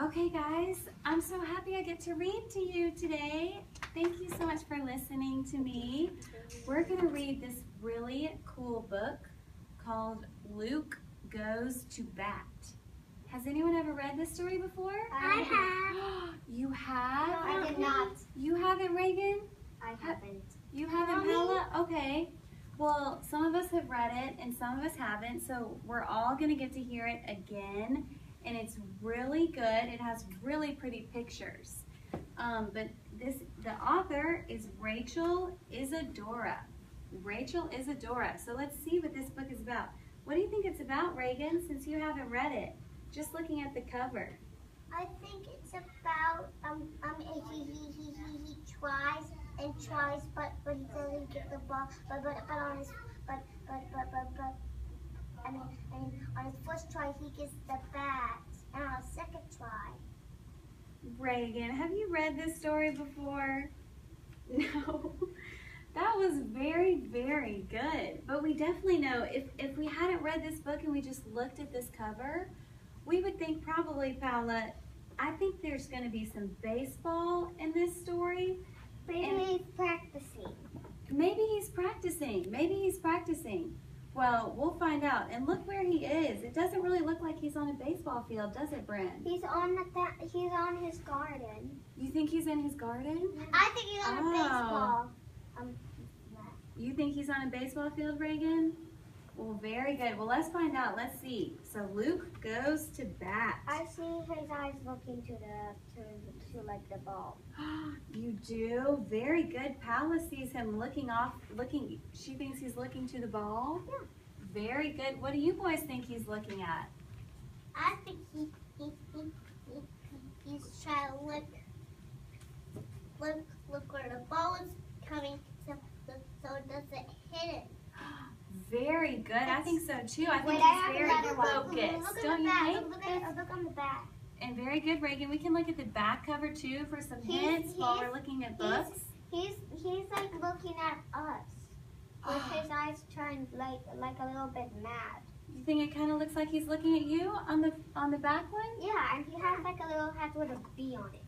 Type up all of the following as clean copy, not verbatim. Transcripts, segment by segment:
Okay guys, I'm so happy I get to read to you today. Thank you so much for listening to me. We're going to read this really cool book called Luke Goes to Bat. Has anyone ever read this story before? I have. You have? No, I did not. You haven't, Reagan? I haven't. You haven't, Paula? Okay. Well, some of us have read it and some of us haven't, so we're all going to get to hear it again. And it's really good. It has really pretty pictures. But the author is Rachel Isadora. Rachel Isadora. So let's see what this book is about. What do you think it's about, Reagan, since you haven't read it? Just looking at the cover. I think it's about he tries and tries, but he doesn't get the ball. But on his on his first try he gets the bat, and on his second try. Reagan, have you read this story before? No. That was very, very good. But we definitely know if we hadn't read this book and we just looked at this cover, we would think probably, Paula, I think there's going to be some baseball in this story. Maybe he's practicing. Maybe he's practicing. Maybe he's practicing. Well, we'll find out. And look where he is. It doesn't really look like he's on a baseball field, does it, Bryn? He's on his garden. You think he's in his garden? I think he's on a baseball. You think he's on a baseball field, Reagan? Well, very good. Well, let's find out. Let's see. So Luke goes to bat. I see his eyes looking to like the ball. You do? Very good. Paula sees him looking. She thinks he's looking to the ball? Yeah. Very good. What do you boys think he's looking at? I think he's trying to look where the ball is coming so it doesn't hit it. Very good. I think so too. I think Wait, he's very focused. Don't you think? Look on the back. And very good, Reagan. We can look at the back cover too for some hints while we're looking at books. He's like looking at us with his eyes turned like a little bit mad. You think it kind of looks like he's looking at you on the back one? Yeah, and he has like a little hat with a B on it.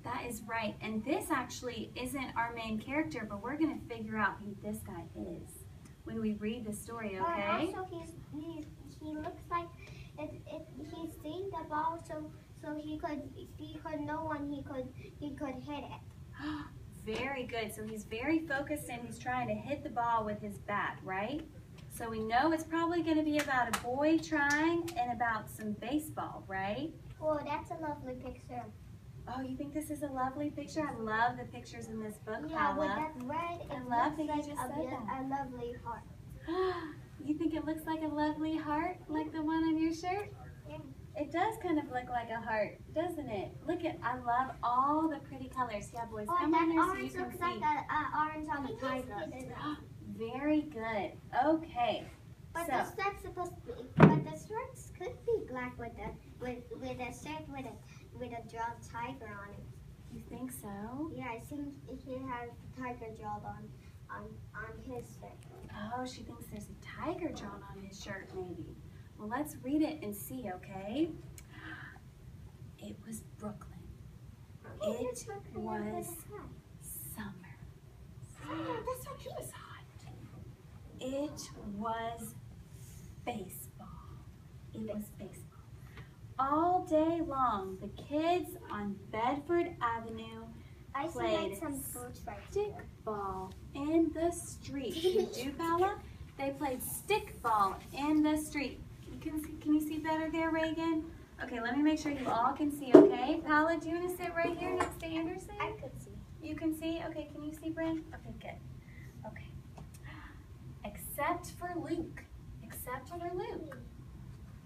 That is right. And this actually isn't our main character, but we're going to figure out who this guy is when we read the story, okay? But also he looks like he's seeing the ball, so he could know when he could hit it. Very good. So he's very focused and he's trying to hit the ball with his bat, right? So we know it's probably going to be about a boy trying and about some baseball, right? Oh, that's a lovely picture. Oh, you think this is a lovely picture? I love the pictures in this book, Yeah, Paula. with that red, I love that you just said that. A lovely heart. You think it looks like a lovely heart, like the one on your shirt? Yeah. It does kind of look like a heart, doesn't it? Look at, I love all the pretty colors. Yeah, boys, Oh, come that on there so you orange can looks see. like an orange on the tiger. Very good. Okay. But So, the stripes supposed to be, but the stripes could be black with a shirt with a drawn tiger on it. you think so? Yeah, I think he has the tiger drawn on his shirt. Oh, she thinks there's a tiger drawn on his shirt, maybe. Well, let's read it and see, okay? It was Brooklyn. It was summer. That's so cute. It was hot. It was baseball. It was baseball. All day long, the kids on Bedford Avenue I see played like some fruits right here. stickball in the street. You do, Bella? They played stickball in the street. Can you see better there, Reagan? Okay, let me make sure you all can see, okay? Paula, do you want to sit right here next to Anderson? I could see. You can see? Okay, can you see, Bryn? Okay, good. Okay. Except for Luke. Except for Luke.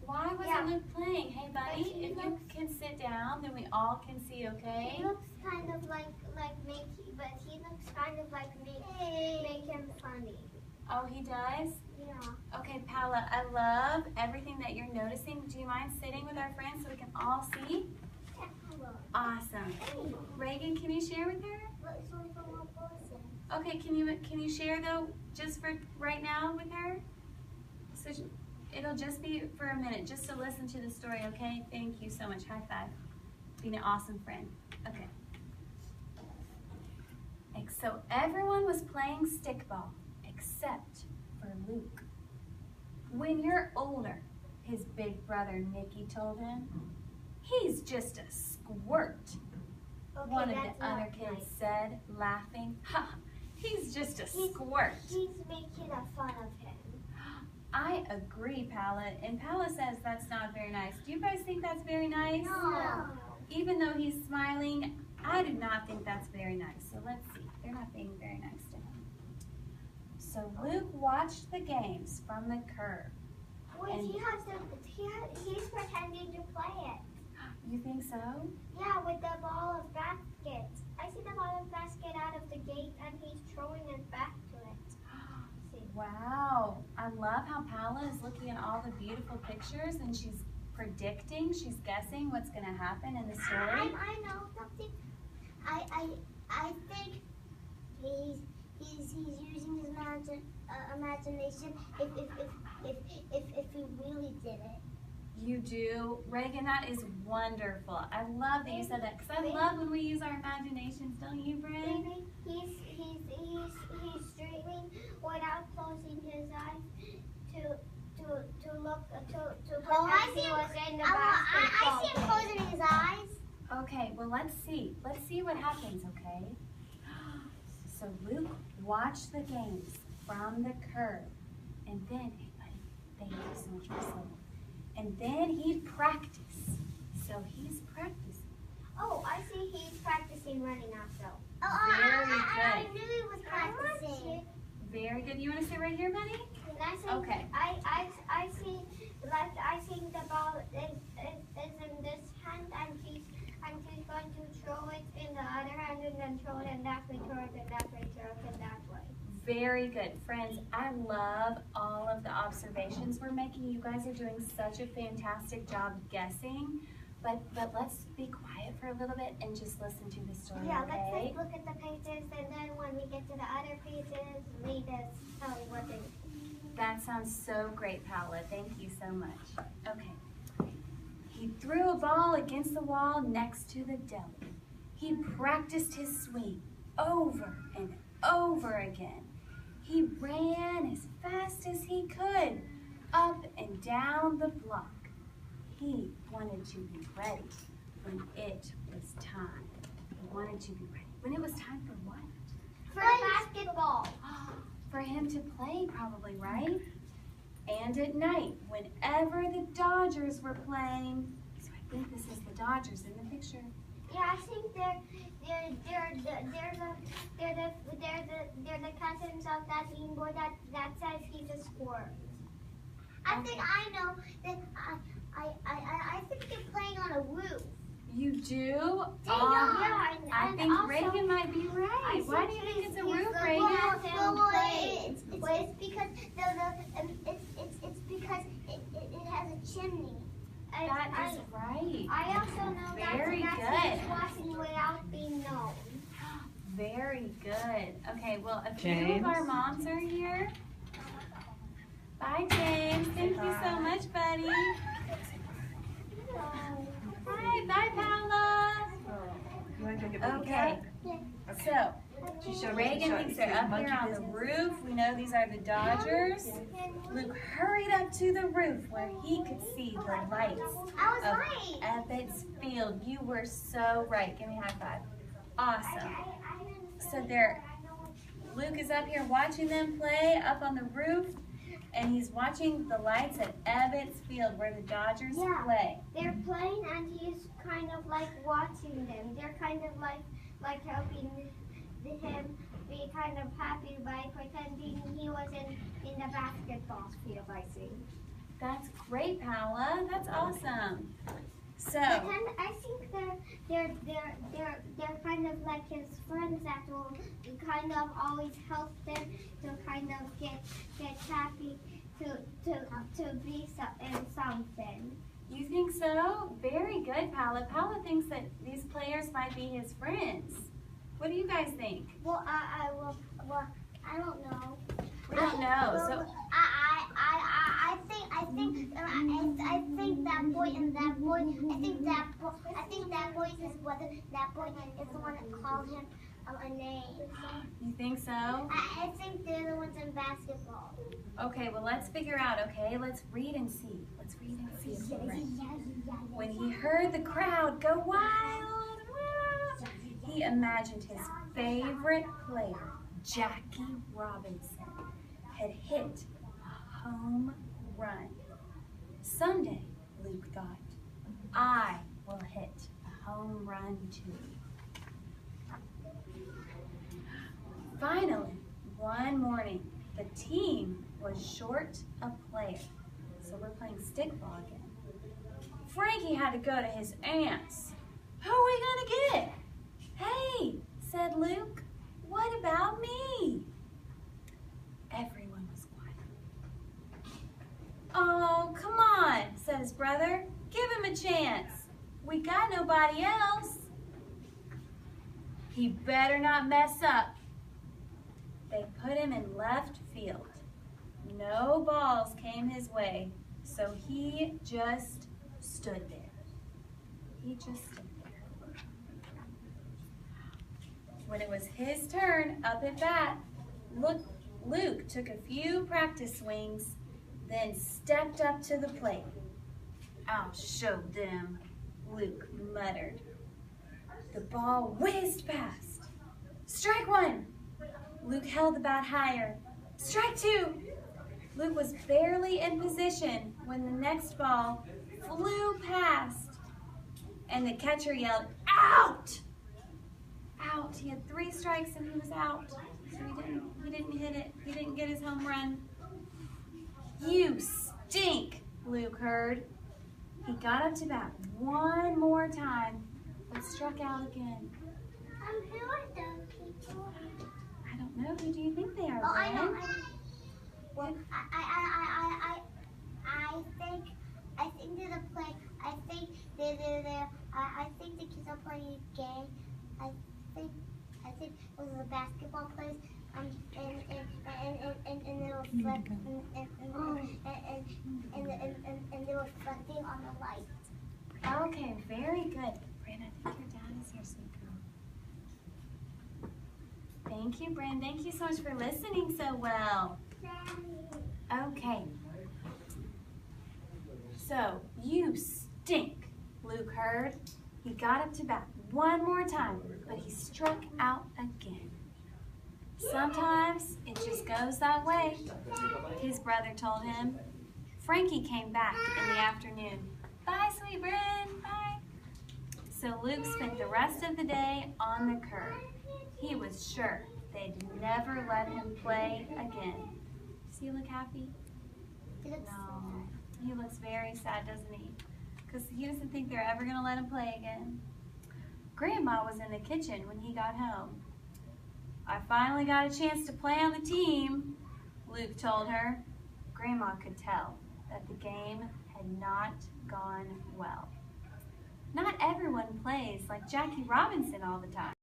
Why wasn't Luke playing? Hey, buddy, if you can sit down, then we all can see, okay? He looks kind of like Mickey, but he looks kind of like make him funny. Oh, he does? Yeah. Okay, Paula, I love everything that you're noticing. Do you mind sitting with our friends so we can all see? Yeah, hello. Awesome. Reagan, can you share with her? But it's only for one person. Okay, can you share though, just for right now with her? So it'll just be for a minute, just to listen to the story, okay? Thank you so much. High five. being an awesome friend. Okay. So everyone was playing stickball except for Luke. When you're older, his big brother Nicky told him, he's just a squirt. Okay, One of that's the other not kids nice. said, laughing, ha, he's just a squirt. He's making a fun of him. I agree, Paula, and Paula says that's not very nice. Do you guys think that's very nice? No. Even though he's smiling, I do not think that's very nice. So let's see. They're not being very nice to him. So Luke watched the games from the curb. Wait, he's pretending to play it. You think so? Yeah, with the ball of basket. I see the ball of basket out of the gate and he's throwing it back to it. See. Wow. I love how Paula is looking at all the beautiful pictures and she's predicting, she's guessing what's going to happen in the story. I know something. I think he's using his imagination if he really did it. You do? Reagan, that is wonderful. I love that you said that because I love when we use our imaginations, don't you, Bryn? Maybe he's dreaming without closing his eyes to look to pretend he was in the basketball. I see him closing his eyes. Okay, well let's see. Let's see what happens, okay? So Luke watched the games from the curb. And then, hey buddy, thank you so much for saying. And then he'd practice. So he's practicing. Oh, I see he's practicing running also. Very good. I knew he was practicing. Very good. You want to sit right here, buddy? Okay. I see the ball is in this hand and he's going to throw it in the other hand and then throw it in that way, throw it in that way, throw it in that way. Very good. Friends, I love all of the observations we're making. You guys are doing such a fantastic job guessing. But let's be quiet for a little bit and just listen to the story, yeah, okay? let's look at the pages and then when we get to the other pages, read us tell you what they That sounds so great, Paula. Thank you so much. Okay. He threw a ball against the wall next to the deli. He practiced his swing over and over again. He ran as fast as he could, up and down the block. He wanted to be ready when it was time. He wanted to be ready. When it was time for what? For basketball. For him to play, probably, right? And at night, whenever the Dodgers were playing. So I think this is the Dodgers in the picture. Yeah, I think they're the cousins of that bean boy that says he's a squirt. I think I know that I think they're playing on a roof. You do? Yeah, I think also, Reagan might be right. Why do you think it's a roof, Reagan? It's because it's because it has a chimney. That is right. I also know Very that's good. washing without being known. Very good. Okay, well, a few James? of our moms are here. Bye, James. Thank you so much, buddy. Hi, bye, Paula. You want to go get the Okay, cat? so Reagan thinks they're up here on the roof. We know these are the Dodgers. Luke hurried up to the roof where he could see the lights I was of right. Ebbets Field. You were so right. Give me a high five. Awesome. So Luke is up here watching them play up on the roof, and he's watching the lights at Ebbets Field where the Dodgers play. They're playing and he's kind of like watching them. They're kind of like helping him be kind of happy by pretending he was in the basketball field, I think. That's great, Paula. That's awesome. So I think they're kind of like his friends that will kind of always help them to kind of get happy to be in something. you think so? Very good, Paula. Paula thinks that these players might be his friends. What do you guys think? Well, I don't know. We don't know. So I think that boy and that boy. I think that boy's whether that boy is the one that called him a name. You think so? I think they're the ones in basketball. Okay, well let's figure out, okay? Let's read and see. Let's read and see. Okay, right. When he heard the crowd go wild, he imagined his favorite player, Jackie Robinson, had hit a home run. Someday, Luke thought, I will hit a home run too. Finally, one morning, the team was short a player, so we're playing stickball again. Frankie had to go to his aunt's. Who are we gonna get? Hey, said Luke, what about me? Everyone was quiet. Oh, come on, said his brother. Give him a chance. We got nobody else. He better not mess up. They put him in left field. No balls came his way, so he just stood there. He just stood there. When it was his turn up at bat, Luke took a few practice swings, then stepped up to the plate. I'll show them, Luke muttered. The ball whizzed past. Strike one! Luke held the bat higher. Strike two! Luke was barely in position when the next ball flew past, and the catcher yelled, out! Out. He had 3 strikes and he was out. So he didn't hit it. He didn't get his home run. You stink, Luke heard. He got up to bat one more time, but struck out again. Who are those people? I don't know. Who do you think they are, Oh, I know. Ben? Well, I think they're the play. I think I think the kids are playing a game. I think it was the basketball players. And they were and they were reflecting on the light. Okay, very good. Brandon, I think your dad is here, sweet girl. Thank you, Brandon. Thank you so much for listening so well. Okay. So, you stink, Luke heard. He got up to bat one more time, but he struck out again. Sometimes it just goes that way, his brother told him. Frankie came back in the afternoon. Bye, sweet Bryn, bye. So Luke spent the rest of the day on the curb. He was sure they'd never let him play again. Does he look happy? No, he looks very sad, doesn't he? Because he doesn't think they're ever going to let him play again. Grandma was in the kitchen when he got home. I finally got a chance to play on the team, Luke told her. Grandma could tell that the game had not gone well. Not everyone plays like Jackie Robinson all the time.